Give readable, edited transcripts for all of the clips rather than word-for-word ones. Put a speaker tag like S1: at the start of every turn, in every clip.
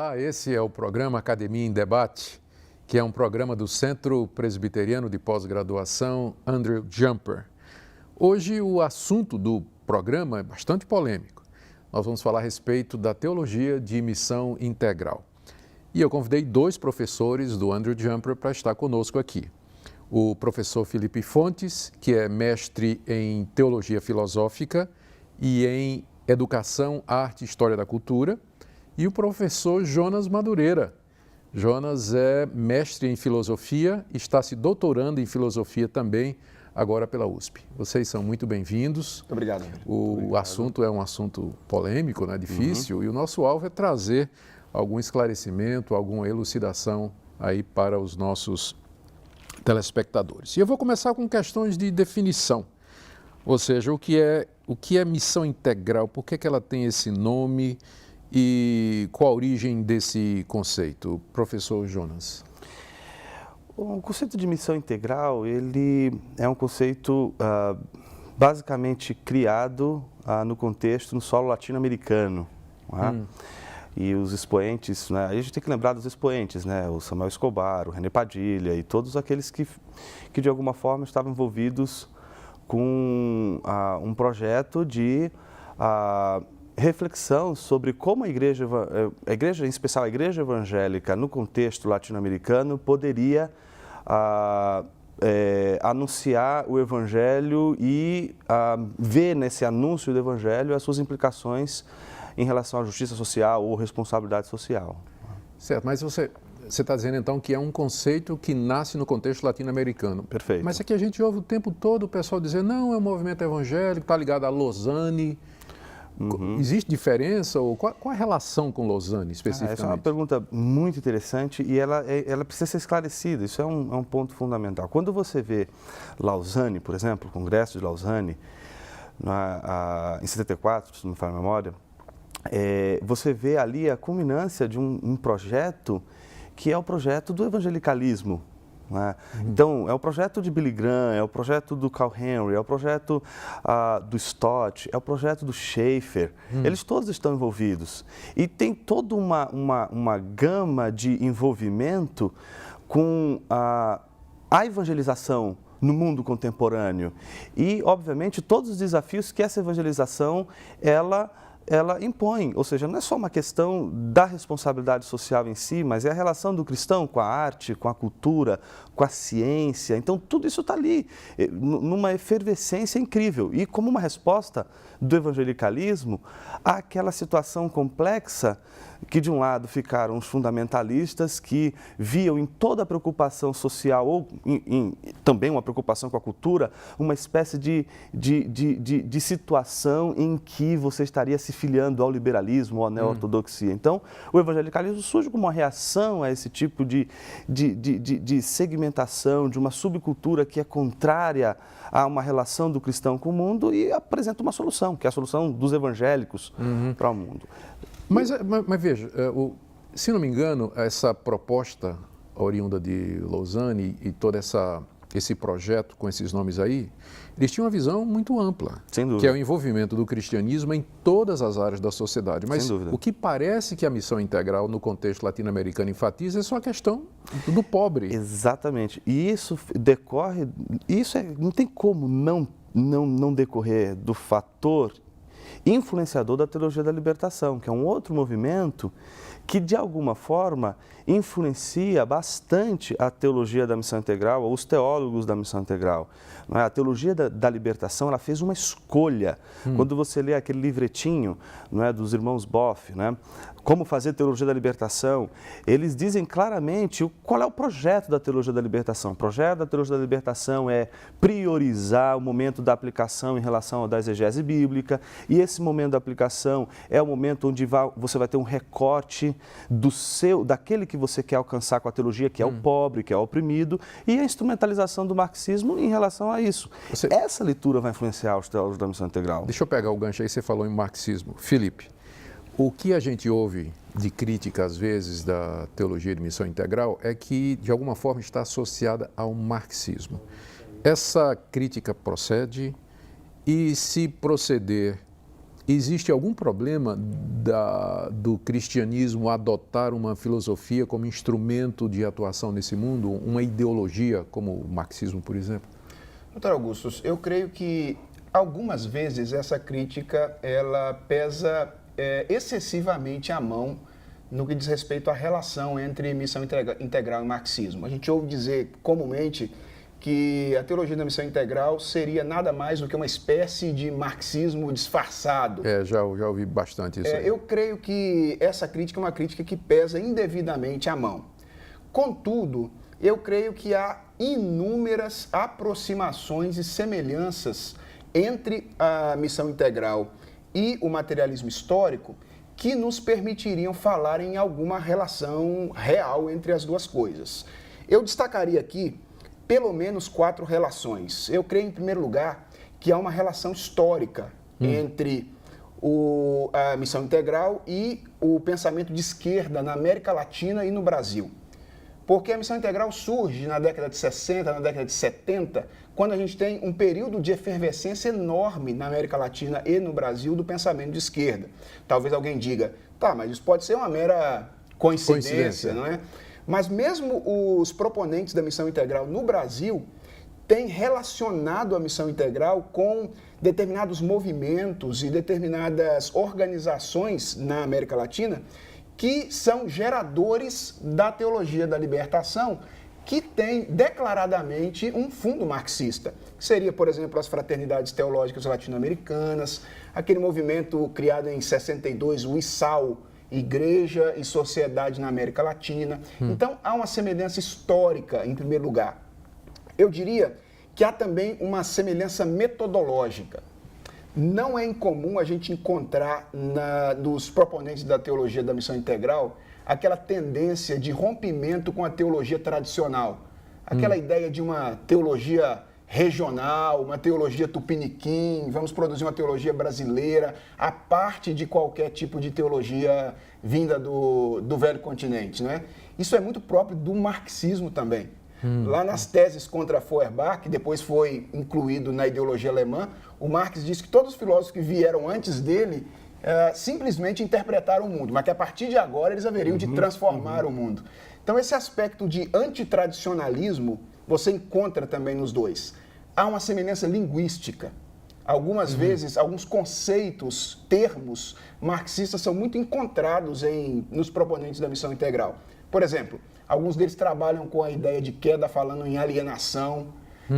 S1: Olá, esse é o programa Academia em Debate, que é um programa do Centro Presbiteriano de Pós-Graduação Andrew Jumper. Hoje o assunto do programa é bastante polêmico. Nós vamos falar a respeito da teologia de missão integral. E eu convidei dois professores do Andrew Jumper para estar conosco aqui. O professor Felipe Fontes, que é mestre em Teologia Filosófica e em Educação, Arte e História da Cultura, e o professor Jonas Madureira. Jonas é mestre em Filosofia e está se doutorando em Filosofia também, agora pela USP. Vocês são muito bem-vindos.
S2: Muito obrigado.
S1: O assunto é um assunto polêmico, né? Difícil, e o nosso alvo é trazer algum esclarecimento, alguma elucidação aí para os nossos telespectadores. E eu vou começar com questões de definição, ou seja, o que é missão integral, por que ela tem esse nome e qual a origem desse conceito? Professor Jonas.
S2: O conceito de missão integral, ele é um conceito basicamente criado no contexto, no solo latino-americano. E os expoentes, né? A gente tem que lembrar dos expoentes, né? O Samuel Escobar, o René Padilha e todos aqueles que de alguma forma estavam envolvidos com um projeto de reflexão sobre como a igreja, em especial a igreja evangélica no contexto latino-americano, poderia anunciar o evangelho e ver nesse anúncio do evangelho as suas implicações em relação à justiça social ou responsabilidade social.
S1: Certo, mas você está dizendo então que é um conceito que nasce no contexto latino-americano.
S2: Perfeito.
S1: Mas é que a gente ouve o tempo todo o pessoal dizer, não, é um movimento evangélico, está ligado a Lausanne. Existe diferença ou qual a relação com Lausanne especificamente?
S2: Essa é uma pergunta muito interessante e ela precisa ser esclarecida, isso é um ponto fundamental. Quando você vê Lausanne, por exemplo, o Congresso de Lausanne, em 74, se não me falha a memória, você vê ali a culminância de um projeto que é o projeto do evangelicalismo. Então, é o projeto de Billy Graham, é o projeto do Carl Henry, é o projeto do Stott, é o projeto do Schaeffer. Eles todos estão envolvidos. E tem toda uma gama de envolvimento com a evangelização no mundo contemporâneo. E, obviamente, todos os desafios que essa evangelização, ela impõe, ou seja, não é só uma questão da responsabilidade social em si, mas é a relação do cristão com a arte, com a cultura, com a ciência. Então, tudo isso está ali, numa efervescência incrível. E como uma resposta do evangelicalismo àquela situação complexa que, de um lado, ficaram os fundamentalistas que viam em toda a preocupação social, ou também uma preocupação com a cultura, uma espécie de situação em que você estaria se filiando ao liberalismo ou à neo-ortodoxia. Então, o evangelicalismo surge como uma reação a esse tipo de segmentação, de uma subcultura que é contrária a uma relação do cristão com o mundo e apresenta uma solução, que é a solução dos evangélicos para o mundo.
S1: Mas veja, se não me engano, essa proposta oriunda de Lausanne e todo esse projeto com esses nomes aí, eles tinham uma visão muito ampla,
S2: sem dúvida,
S1: que é o envolvimento do cristianismo em todas as áreas da sociedade. Mas o que parece que a missão integral no contexto latino-americano enfatiza é só a questão do pobre.
S2: Exatamente. E isso decorre, não tem como não decorrer do fator influenciador da teologia da libertação, que é um outro movimento que, de alguma forma, influencia bastante a teologia da missão integral, ou os teólogos da missão integral. A teologia da libertação, ela fez uma escolha. Quando você lê aquele livretinho, dos irmãos Boff, Como fazer teologia da libertação, eles dizem claramente qual é o projeto da teologia da libertação. O projeto da teologia da libertação é priorizar o momento da aplicação em relação à exegese bíblica, e esse momento da aplicação é o momento onde você vai ter um recorte daquele que você quer alcançar com a teologia, que é o pobre, que é o oprimido, e a instrumentalização do marxismo em relação a isso. Essa leitura vai influenciar os teólogos da missão integral.
S1: Deixa eu pegar o gancho aí, você falou em marxismo. Felipe, o que a gente ouve de crítica, às vezes, da teologia de missão integral é que, de alguma forma, está associada ao marxismo. Essa crítica procede e, se proceder, existe algum problema do cristianismo adotar uma filosofia como instrumento de atuação nesse mundo, uma ideologia como o marxismo, por exemplo?
S3: Doutor Augusto, eu creio que algumas vezes essa crítica ela pesa excessivamente a mão no que diz respeito à relação entre missão integral e marxismo. A gente ouve dizer comumente que a teologia da missão integral seria nada mais do que uma espécie de marxismo disfarçado.
S1: Já ouvi bastante isso aí.
S3: Eu creio que essa crítica é uma crítica que pesa indevidamente a mão. Contudo, eu creio que há inúmeras aproximações e semelhanças entre a missão integral e o materialismo histórico que nos permitiriam falar em alguma relação real entre as duas coisas. Eu destacaria aqui pelo menos 4 relações. Eu creio, em primeiro lugar, que há uma relação histórica entre a missão integral e o pensamento de esquerda na América Latina e no Brasil. Porque a missão integral surge na década de 60, na década de 70, quando a gente tem um período de efervescência enorme na América Latina e no Brasil do pensamento de esquerda. Talvez alguém diga, tá, mas isso pode ser uma mera coincidência, não é? Mas mesmo os proponentes da missão integral no Brasil têm relacionado a missão integral com determinados movimentos e determinadas organizações na América Latina que são geradores da teologia da libertação, que tem declaradamente um fundo marxista. Seria, por exemplo, as fraternidades teológicas latino-americanas, aquele movimento criado em 62, o ISAL, Igreja e Sociedade na América Latina. Então, há uma semelhança histórica, em primeiro lugar. Eu diria que há também uma semelhança metodológica. Não é incomum a gente encontrar nos proponentes da teologia da missão integral aquela tendência de rompimento com a teologia tradicional. Aquela ideia de uma teologia regional, uma teologia tupiniquim, vamos produzir uma teologia brasileira, a parte de qualquer tipo de teologia vinda do velho continente, né? Isso é muito próprio do marxismo também. Lá nas teses contra Feuerbach, que depois foi incluído na ideologia alemã, o Marx disse que todos os filósofos que vieram antes dele simplesmente interpretaram o mundo, mas que a partir de agora eles haveriam de transformar o mundo. Então esse aspecto de antitradicionalismo você encontra também nos dois. Há uma semelhança linguística. Algumas vezes, alguns conceitos, termos marxistas são muito encontrados nos proponentes da missão integral. Por exemplo, alguns deles trabalham com a ideia de queda falando em alienação,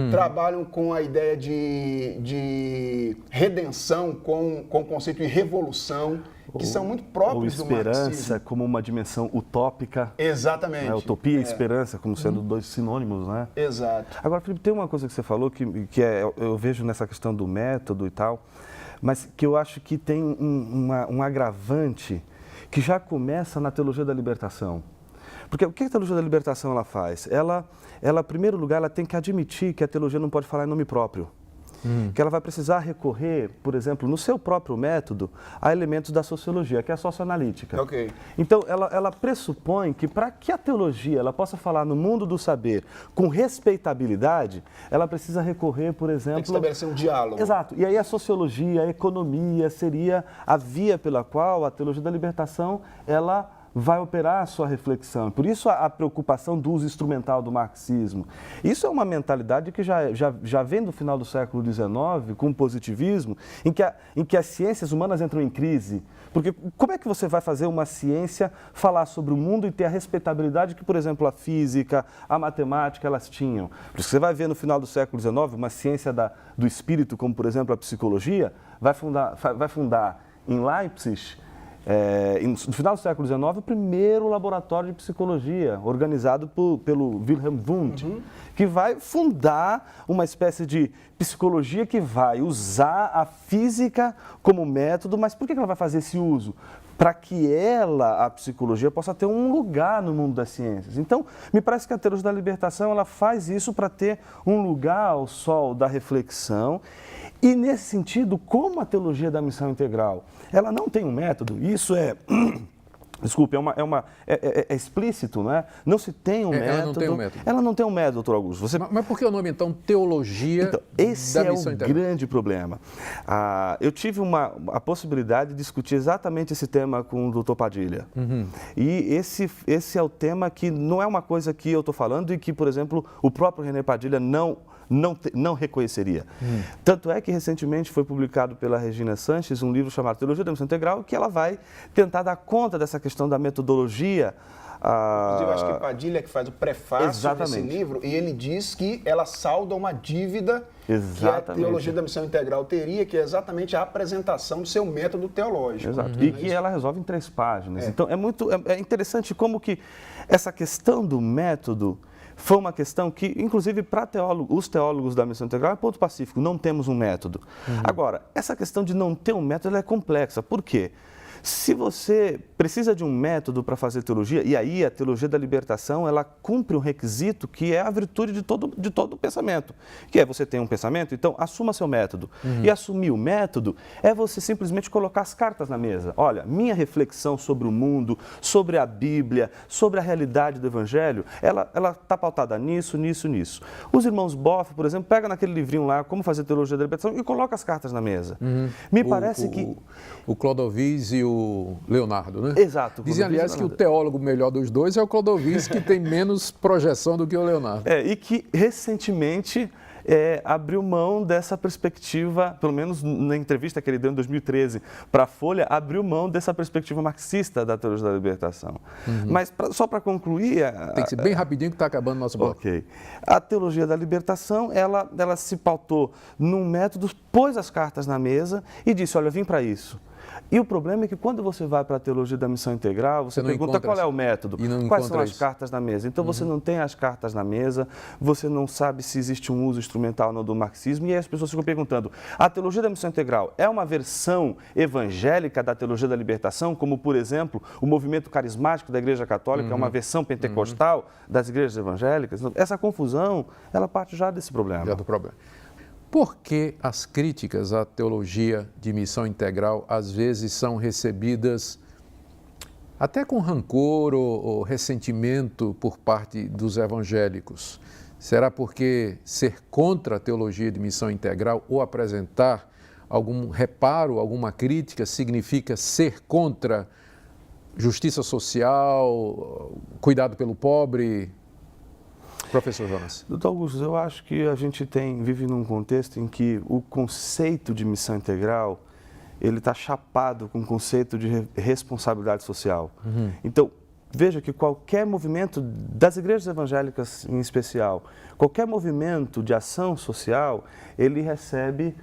S3: trabalham com a ideia de redenção com o conceito de revolução, que são muito próprios do marxismo.
S2: Ou esperança como uma dimensão utópica.
S3: Exatamente.
S2: Né? Utopia e esperança como sendo dois sinônimos, né?
S3: Exato.
S2: Agora, Felipe, tem uma coisa que você falou que eu vejo nessa questão do método e tal, mas que eu acho que tem um agravante que já começa na teologia da libertação. Porque o que a teologia da libertação ela faz? Ela, em primeiro lugar, ela tem que admitir que a teologia não pode falar em nome próprio. Que ela vai precisar recorrer, por exemplo, no seu próprio método, a elementos da sociologia, que é a socioanalítica.
S3: Okay.
S2: Então, ela pressupõe que para que a teologia ela possa falar no mundo do saber com respeitabilidade, ela precisa recorrer, por exemplo...
S3: Tem que estabelecer um diálogo.
S2: Exato. E aí a sociologia, a economia seria a via pela qual a teologia da libertação, ela vai operar a sua reflexão. Por isso a preocupação do uso instrumental do marxismo. Isso é uma mentalidade que já vem do final do século XIX, com o positivismo, em que as ciências humanas entram em crise. Porque como é que você vai fazer uma ciência falar sobre o mundo e ter a respeitabilidade que, por exemplo, a física, a matemática, elas tinham? Por isso você vai ver no final do século XIX uma ciência do espírito, como, por exemplo, a psicologia, vai fundar em Leipzig, no final do século XIX, o primeiro laboratório de psicologia, organizado pelo Wilhelm Wundt, que vai fundar uma espécie de psicologia que vai usar a física como método, mas por que ela vai fazer esse uso? Para que a psicologia, possa ter um lugar no mundo das ciências. Então, me parece que a teologia da libertação, ela faz isso para ter um lugar ao sol da reflexão. E, nesse sentido, como a teologia da missão integral, ela não tem um método, isso é Desculpe, é explícito, não é? Não se tem um método.
S1: Ela não tem um método.
S2: Ela não tem um método, doutor Augusto.
S1: Mas por que o nome, então, Teologia
S2: Então, esse
S1: da
S2: é
S1: Missão
S2: o
S1: Integral?
S2: grande problema. Eu tive a possibilidade de discutir exatamente esse tema com o doutor Padilha. E esse é o tema que não é uma coisa que eu estou falando e que, por exemplo, o próprio René Padilha não reconheceria. Tanto é que recentemente foi publicado pela Regina Sanches um livro chamado Teologia da Missão Integral, que ela vai tentar dar conta dessa questão da metodologia.
S3: Inclusive, acho que Padilha que faz o prefácio desse livro, e ele diz que ela salda uma dívida que a Teologia da Missão Integral teria, que é exatamente a apresentação do seu método teológico.
S2: Exato. E que ela resolve em 3 páginas. Então, é interessante como que essa questão do método foi uma questão que, inclusive, para os teólogos da Missão Integral, é ponto pacífico, não temos um método. Agora, essa questão de não ter um método ela é complexa. Por quê? Se você precisa de um método para fazer teologia, e aí a teologia da libertação, ela cumpre um requisito que é a virtude de todo o pensamento, que é você tem um pensamento, então assuma seu método. E assumir o método é você simplesmente colocar as cartas na mesa. Olha, minha reflexão sobre o mundo, sobre a Bíblia, sobre a realidade do Evangelho, ela está pautada nisso. Os irmãos Boff, por exemplo, pegam naquele livrinho lá, Como Fazer Teologia da Libertação, e coloca as cartas na mesa. Me parece que...
S1: O Clodovis e o Leonardo, né?
S2: Exato.
S1: Dizem, aliás, que o teólogo melhor dos dois é o Clodovis, que tem menos projeção do que o Leonardo.
S2: E que recentemente abriu mão dessa perspectiva, pelo menos na entrevista que ele deu em 2013 para a Folha, abriu mão dessa perspectiva marxista da teologia da libertação. Mas só para concluir...
S1: Tem que ser bem rapidinho que está acabando o nosso bloco.
S2: Ok. A teologia da libertação, ela se pautou num método, pôs as cartas na mesa e disse, olha, eu vim para isso. E o problema é que quando você vai para a teologia da missão integral, você pergunta qual é o método, quais são as cartas na mesa. Então você não tem as cartas na mesa, você não sabe se existe um uso instrumental ou não do marxismo, e aí as pessoas ficam perguntando, a teologia da missão integral é uma versão evangélica da teologia da libertação, como por exemplo o movimento carismático da Igreja Católica, é uma versão pentecostal das igrejas evangélicas? Essa confusão, ela parte já desse problema.
S1: Já do problema. Por que as críticas à teologia de missão integral às vezes são recebidas até com rancor ou ressentimento por parte dos evangélicos? Será porque ser contra a teologia de missão integral ou apresentar algum reparo, alguma crítica, significa ser contra justiça social, cuidado pelo pobre? Professor Jonas.
S2: Doutor Augusto, eu acho que a gente vive num contexto em que o conceito de missão integral, ele está chapado com o conceito de responsabilidade social. Então, veja que qualquer movimento, das igrejas evangélicas em especial, qualquer movimento de ação social, ele recebe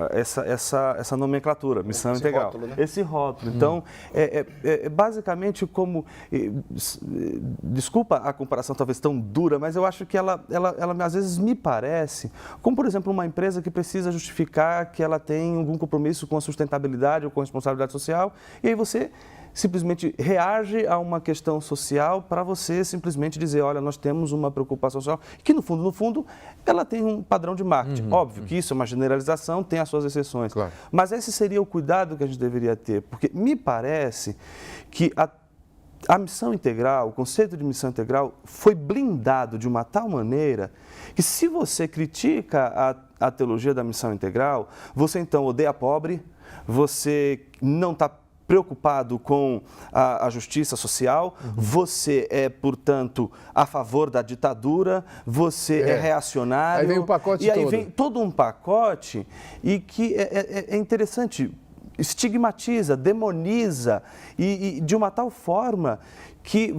S2: essa nomenclatura, missão integral.
S3: Rótulo, né?
S2: Esse rótulo. Então, basicamente como... Desculpa a comparação talvez tão dura, mas eu acho que ela às vezes me parece, como por exemplo uma empresa que precisa justificar que ela tem algum compromisso com a sustentabilidade ou com a responsabilidade social, e aí você simplesmente reage a uma questão social para você simplesmente dizer, olha, nós temos uma preocupação social, que no fundo, ela tem um padrão de marketing. Óbvio que isso é uma generalização, tem as suas exceções. Claro. Mas esse seria o cuidado que a gente deveria ter, porque me parece que a missão integral, o conceito de missão integral foi blindado de uma tal maneira que se você critica a teologia da missão integral, você então odeia pobre, você não está preocupado com a justiça social, você é, portanto, a favor da ditadura, você é reacionário.
S1: Aí vem o pacote
S2: todo. E aí vem todo um pacote e que é interessante, estigmatiza, demoniza e de uma tal forma que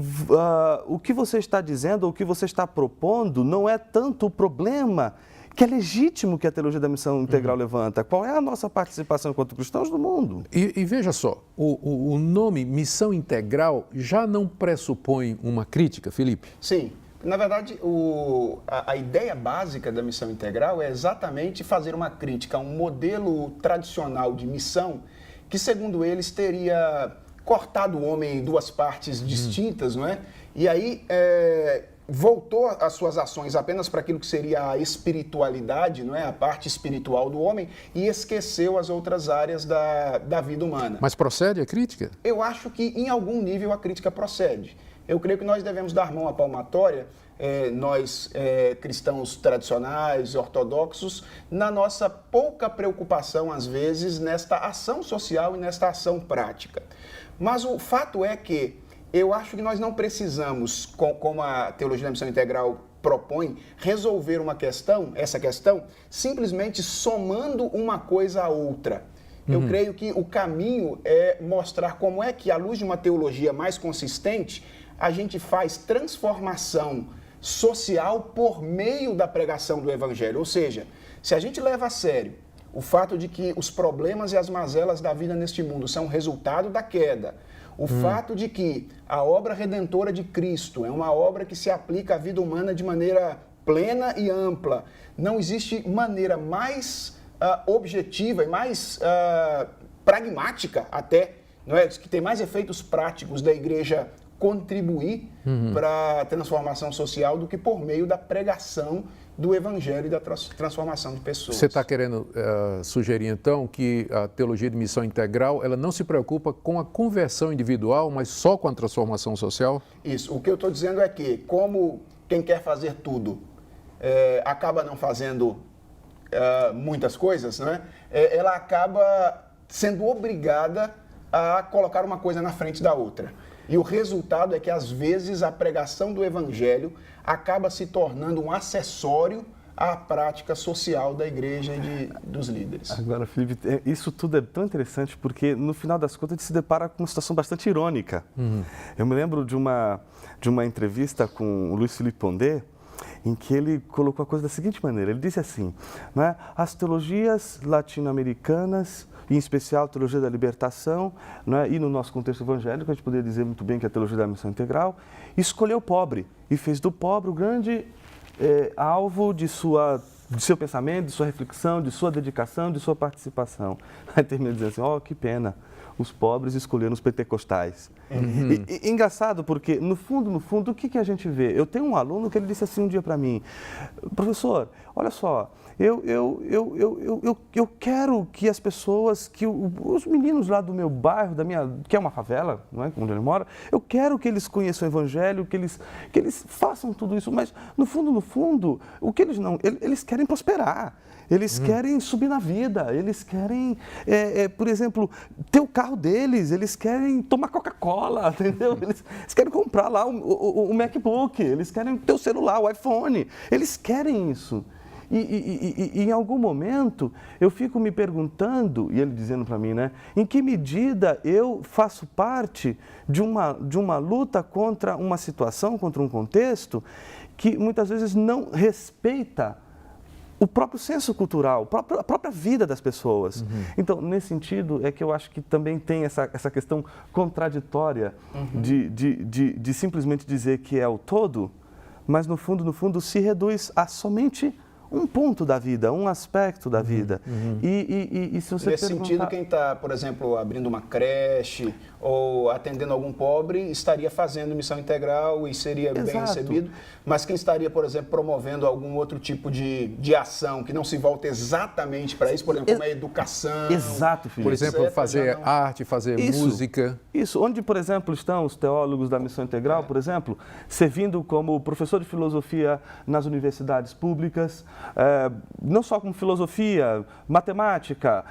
S2: o que você está dizendo, ou o que você está propondo, não é tanto o problema que é legítimo que a teologia da missão integral levanta. Qual é a nossa participação enquanto cristãos no mundo?
S1: E veja só, o nome missão integral já não pressupõe uma crítica, Felipe?
S3: Sim. Na verdade, a ideia básica da missão integral é exatamente fazer uma crítica a um modelo tradicional de missão que, segundo eles, teria cortado o homem em duas partes distintas, não é? E aí voltou as suas ações apenas para aquilo que seria a espiritualidade, não é? A parte espiritual do homem, e esqueceu as outras áreas da vida humana.
S1: Mas procede a crítica?
S3: Eu acho que, em algum nível, a crítica procede. Eu creio que nós devemos dar mão à palmatória, nós cristãos tradicionais, ortodoxos, na nossa pouca preocupação, às vezes, nesta ação social e nesta ação prática. Mas o fato é que eu acho que nós não precisamos, como a teologia da missão integral propõe, resolver essa questão, simplesmente somando uma coisa à outra. Eu creio que o caminho é mostrar como é que, à luz de uma teologia mais consistente, a gente faz transformação social por meio da pregação do Evangelho. Ou seja, se a gente leva a sério o fato de que os problemas e as mazelas da vida neste mundo são resultado da queda, o fato de que a obra redentora de Cristo é uma obra que se aplica à vida humana de maneira plena e ampla, não existe maneira mais objetiva e mais pragmática até, não é? Que tem mais efeitos práticos da igreja contribuir para a transformação social do que por meio da pregação do Evangelho e da transformação de pessoas.
S1: Você está querendo sugerir, então, que a teologia de missão integral ela não se preocupa com a conversão individual, mas só com a transformação social?
S3: Isso. O que eu estou dizendo é que, como quem quer fazer tudo acaba não fazendo muitas coisas, né? Ela acaba sendo obrigada a colocar uma coisa na frente da outra. E o resultado é que, às vezes, a pregação do Evangelho acaba se tornando um acessório à prática social da igreja e dos líderes.
S2: Agora, Felipe, isso tudo é tão interessante porque, no final das contas, a gente se depara com uma situação bastante irônica. Eu me lembro de uma entrevista com o Luiz Felipe Pondé, em que ele colocou a coisa da seguinte maneira. Ele disse assim, né, as teologias latino-americanas, em especial a teologia da libertação, né, e no nosso contexto evangélico, a gente poderia dizer muito bem que a teologia da missão integral, escolheu o pobre e fez do pobre o grande alvo de seu pensamento, de sua reflexão, de sua dedicação, de sua participação. Aí termina dizendo assim, que pena, os pobres escolheram os pentecostais. E engraçado porque, no fundo, o que a gente vê? Eu tenho um aluno que ele disse assim um dia para mim, professor, olha só, eu quero que as pessoas, que os meninos lá do meu bairro, que é uma favela, não é, onde ele mora, eu quero que eles conheçam o Evangelho, que eles façam tudo isso, mas no fundo, o que eles querem prosperar. Eles querem subir na vida, eles querem, por exemplo, ter o carro deles, eles querem tomar Coca-Cola, entendeu? Eles querem comprar lá o MacBook, eles querem ter o celular, o iPhone, eles querem isso. E em algum momento eu fico me perguntando, e ele dizendo para mim, né, em que medida eu faço parte de uma luta contra uma situação, contra um contexto que muitas vezes não respeita o próprio senso cultural, a própria vida das pessoas. Então, nesse sentido, é que eu acho que também tem essa questão contraditória de simplesmente dizer que é o todo, mas no fundo se reduz a somente um ponto da vida, um aspecto da vida. E se você
S3: Nesse sentido, quem está, por exemplo, abrindo uma creche ou atendendo algum pobre, estaria fazendo missão integral e seria bem recebido, mas quem estaria, por exemplo, promovendo algum outro tipo de ação que não se volta exatamente para isso, por exemplo, como a educação.
S2: Exato, Felipe.
S1: Por exemplo, fazer arte, fazer música.
S2: Isso, onde, por exemplo, estão os teólogos da missão integral, por exemplo, servindo como professor de filosofia nas universidades públicas, não só como filosofia, matemática,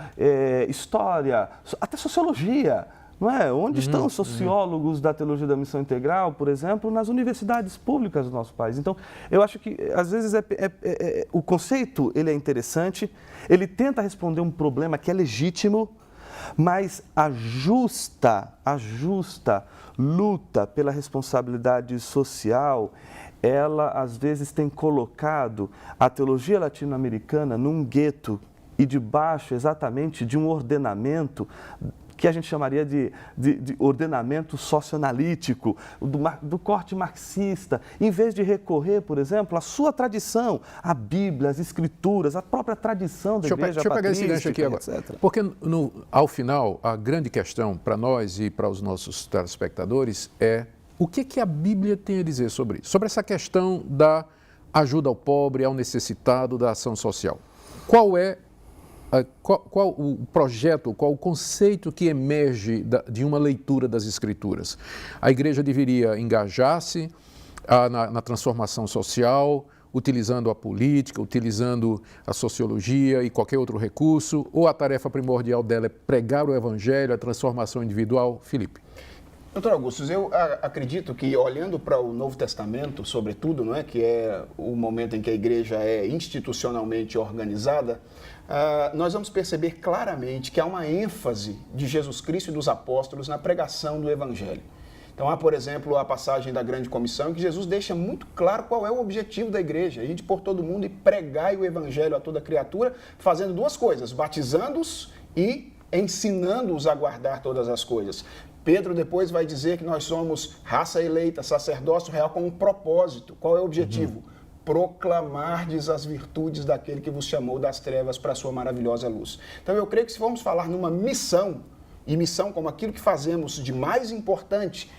S2: história, até sociologia. Não é? Onde estão os sociólogos da teologia da missão integral, por exemplo, nas universidades públicas do nosso país? Então, eu acho que, às vezes, o conceito ele é interessante, ele tenta responder um problema que é legítimo, mas a justa luta pela responsabilidade social, ela, às vezes, tem colocado a teologia latino-americana num gueto e debaixo, exatamente, de um ordenamento que a gente chamaria de ordenamento socioanalítico, do corte marxista, em vez de recorrer, por exemplo, à sua tradição, à Bíblia, às Escrituras, à própria tradição da igreja
S1: patrística, pegar esse gancho aqui agora.
S2: Etc.
S1: Porque, ao final, a grande questão para nós e para os nossos telespectadores é O que a Bíblia tem a dizer sobre isso? Sobre essa questão da ajuda ao pobre, ao necessitado, da ação social. Qual é qual o projeto, qual o conceito que emerge de uma leitura das Escrituras? A igreja deveria engajar-se na transformação social, utilizando a política, utilizando a sociologia e qualquer outro recurso, ou a tarefa primordial dela é pregar o evangelho, a transformação individual? Felipe.
S3: Doutor Augusto, eu acredito que, olhando para o Novo Testamento, sobretudo, não é, que é o momento em que a igreja é institucionalmente organizada, nós vamos perceber claramente que há uma ênfase de Jesus Cristo e dos apóstolos na pregação do evangelho. Então, há, por exemplo, a passagem da Grande Comissão, em que Jesus deixa muito claro qual é o objetivo da igreja: a gente por todo mundo e pregai o evangelho a toda criatura, fazendo duas coisas: batizando-os e ensinando-os a guardar todas as coisas. Pedro depois vai dizer que nós somos raça eleita, sacerdócio real, com um propósito. Qual é o objetivo? Proclamardes as virtudes daquele que vos chamou das trevas para a sua maravilhosa luz. Então eu creio que se formos falar numa missão, e missão como aquilo que fazemos de mais importante,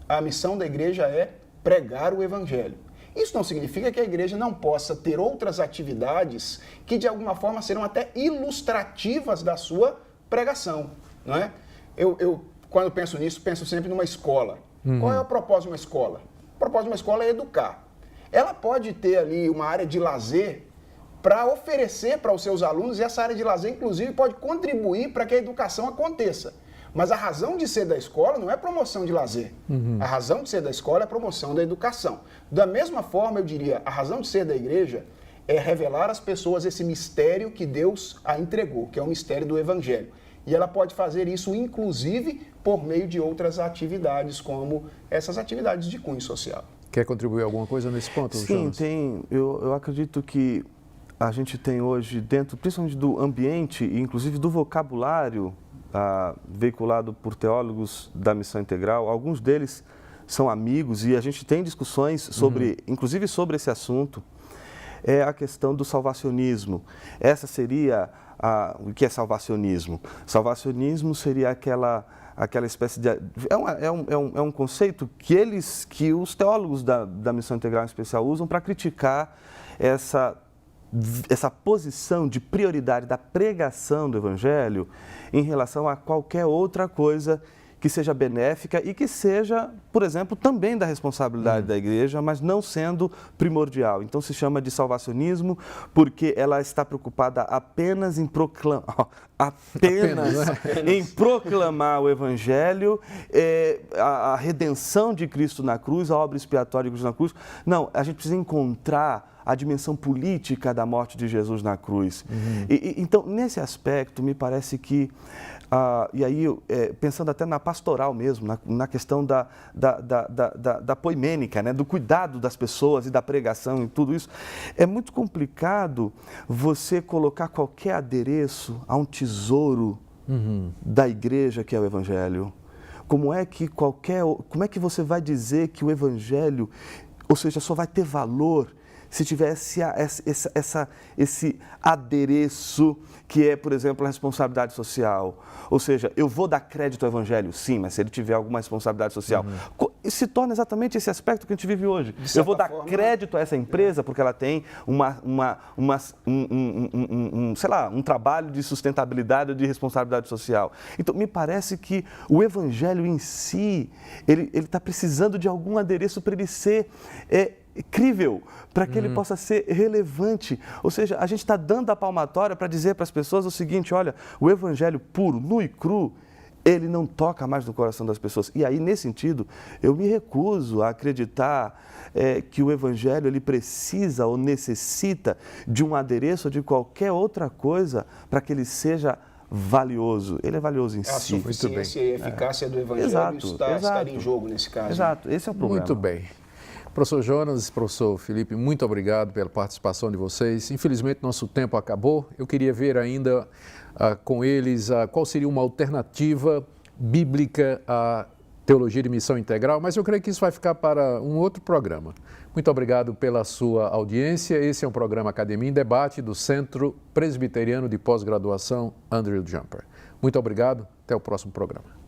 S3: a missão da igreja é pregar o evangelho. Isso não significa que a igreja não possa ter outras atividades que de alguma forma serão até ilustrativas da sua pregação, não é? Quando penso nisso, penso sempre numa escola. Qual é o propósito de uma escola? O propósito de uma escola é educar. Ela pode ter ali uma área de lazer para oferecer para os seus alunos, e essa área de lazer, inclusive, pode contribuir para que a educação aconteça. Mas a razão de ser da escola não é promoção de lazer. A razão de ser da escola é promoção da educação. Da mesma forma, eu diria, a razão de ser da igreja é revelar às pessoas esse mistério que Deus a entregou, que é o mistério do evangelho. E ela pode fazer isso, inclusive, por meio de outras atividades, como essas atividades de cunho social.
S1: Quer contribuir alguma coisa nesse ponto,
S2: Sim,
S1: Jonas?
S2: tem. Eu acredito que a gente tem hoje, dentro principalmente do ambiente e inclusive do vocabulário veiculado por teólogos da Missão Integral, alguns deles são amigos e a gente tem discussões sobre, inclusive sobre esse assunto, é a questão do salvacionismo. Essa seria o que é salvacionismo? Salvacionismo seria aquela espécie de... É um conceito que os teólogos da Missão Integral em especial usam para criticar essa posição de prioridade da pregação do Evangelho em relação a qualquer outra coisa que seja benéfica e que seja, por exemplo, também da responsabilidade da igreja, mas não sendo primordial. Então se chama de salvacionismo porque ela está preocupada apenas em proclamar o Evangelho, a redenção de Cristo na cruz, a obra expiatória de Cristo na cruz. Não, a gente precisa encontrar a dimensão política da morte de Jesus na cruz. Então, nesse aspecto, me parece que, e aí pensando até na pastoral mesmo, na questão da poimênica, né, do cuidado das pessoas e da pregação e tudo isso, é muito complicado você colocar qualquer adereço a um tesouro da igreja que é o Evangelho. Como é que você vai dizer que o Evangelho, ou seja, só vai ter valor se tivesse esse adereço que é, por exemplo, a responsabilidade social? Ou seja, eu vou dar crédito ao Evangelho, sim, mas se ele tiver alguma responsabilidade social, se torna exatamente esse aspecto que a gente vive hoje. Eu vou dar crédito a essa empresa porque ela tem um trabalho de sustentabilidade, de responsabilidade social. Então, me parece que o Evangelho em si, ele está precisando de algum adereço para ele ser crível, para que ele possa ser relevante. Ou seja, a gente está dando a palmatória para dizer para as pessoas o seguinte: olha, o Evangelho puro, nu e cru, ele não toca mais no coração das pessoas. E aí, nesse sentido, eu me recuso a acreditar que o Evangelho ele precisa ou necessita de um adereço ou de qualquer outra coisa para que ele seja valioso. Ele é valioso em si.
S3: A suficiência e a eficácia do Evangelho está em jogo nesse caso.
S2: Exato, esse é o problema.
S1: Muito bem. Professor Jonas, professor Felipe, muito obrigado pela participação de vocês. Infelizmente, nosso tempo acabou. Eu queria ver ainda com eles qual seria uma alternativa bíblica à teologia de missão integral, mas eu creio que isso vai ficar para um outro programa. Muito obrigado pela sua audiência. Esse é um programa Academia em Debate do Centro Presbiteriano de Pós-Graduação Andrew Jumper. Muito obrigado. Até o próximo programa.